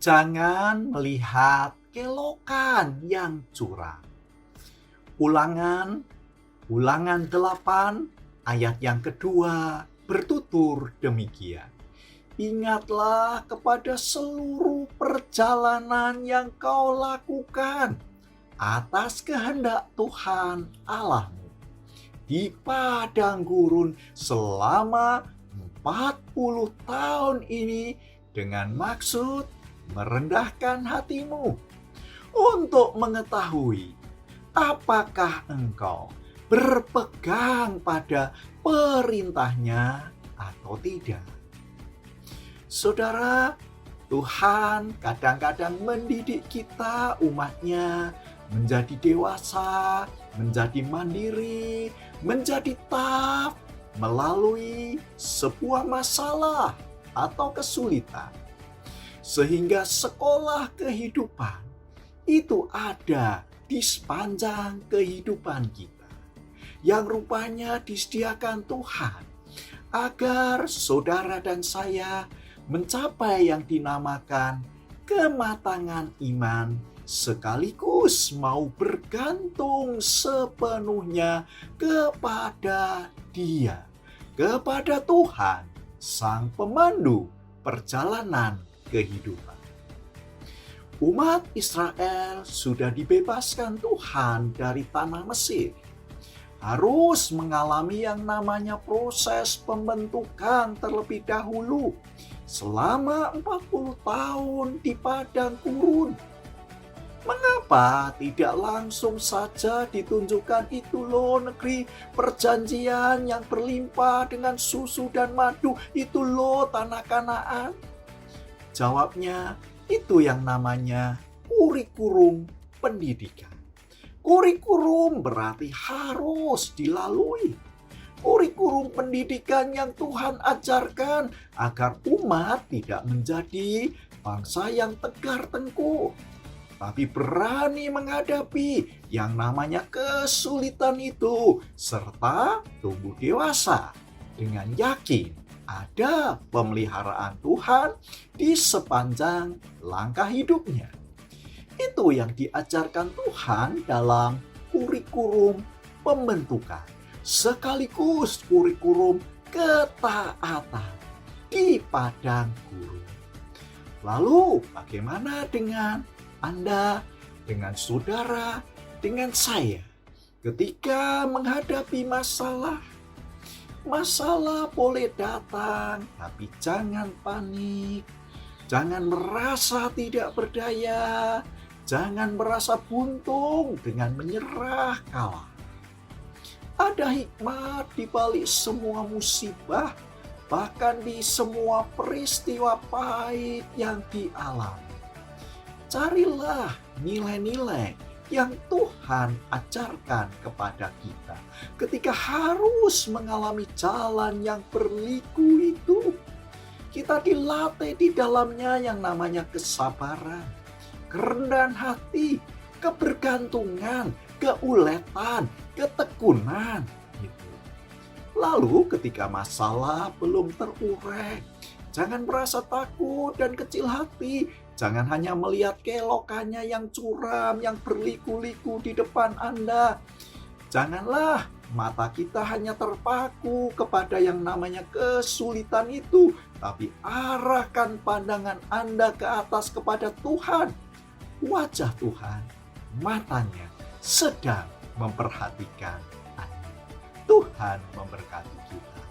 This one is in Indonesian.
Jangan melihat kelokan yang curang. Ulangan, Ulangan 8 ayat yang kedua bertutur demikian. Ingatlah kepada seluruh perjalanan yang kau lakukan atas kehendak Tuhan Allahmu di padang gurun selama 40 tahun ini dengan maksud merendahkan hatimu untuk mengetahui apakah engkau berpegang pada perintahnya atau tidak. Saudara, Tuhan kadang-kadang mendidik kita umatnya menjadi dewasa, menjadi mandiri, menjadi tough melalui sebuah masalah atau kesulitan. Sehingga sekolah kehidupan itu ada di sepanjang kehidupan kita, yang rupanya disediakan Tuhan agar saudara dan saya mencapai yang dinamakan kematangan iman, sekaligus mau bergantung sepenuhnya kepada Dia, kepada Tuhan, Sang Pemandu perjalanan kehidupan. Umat Israel sudah dibebaskan Tuhan dari tanah Mesir, harus mengalami yang namanya proses pembentukan terlebih dahulu selama 40 tahun di padang gurun. Mengapa tidak langsung saja ditunjukkan itu loh negeri perjanjian yang berlimpah dengan susu dan madu, itu loh tanah Kanaan? Jawabnya, itu yang namanya kurikulum pendidikan. Kurikulum berarti harus dilalui. Kurikulum pendidikan yang Tuhan ajarkan agar umat tidak menjadi bangsa yang tegar tengkuk, tapi berani menghadapi yang namanya kesulitan itu, serta tumbuh dewasa dengan yakin ada pemeliharaan Tuhan di sepanjang langkah hidupnya. Itu yang diajarkan Tuhan dalam kurikulum pembentukan, sekaligus kurikulum ketaatan di padang gurun. Lalu bagaimana dengan Anda, dengan saudara, dengan saya ketika menghadapi masalah? Masalah boleh datang, tapi jangan panik. Jangan merasa tidak berdaya. Jangan merasa buntung dengan menyerah kalah. Ada hikmat di balik semua musibah, bahkan di semua peristiwa pahit yang dialami. Carilah nilai-nilai yang Tuhan ajarkan kepada kita ketika harus mengalami jalan yang berliku itu. Kita dilatih di dalamnya yang namanya kesabaran, kerendahan hati, kebergantungan, keuletan, ketekunan. Gitu. Lalu ketika masalah belum terurai, jangan merasa takut dan kecil hati. Jangan hanya melihat kelokannya yang curam, yang berliku-liku di depan Anda. Janganlah mata kita hanya terpaku kepada yang namanya kesulitan itu, tapi arahkan pandangan Anda ke atas kepada Tuhan. Wajah Tuhan, matanya sedang memperhatikan Anda. Tuhan memberkati kita.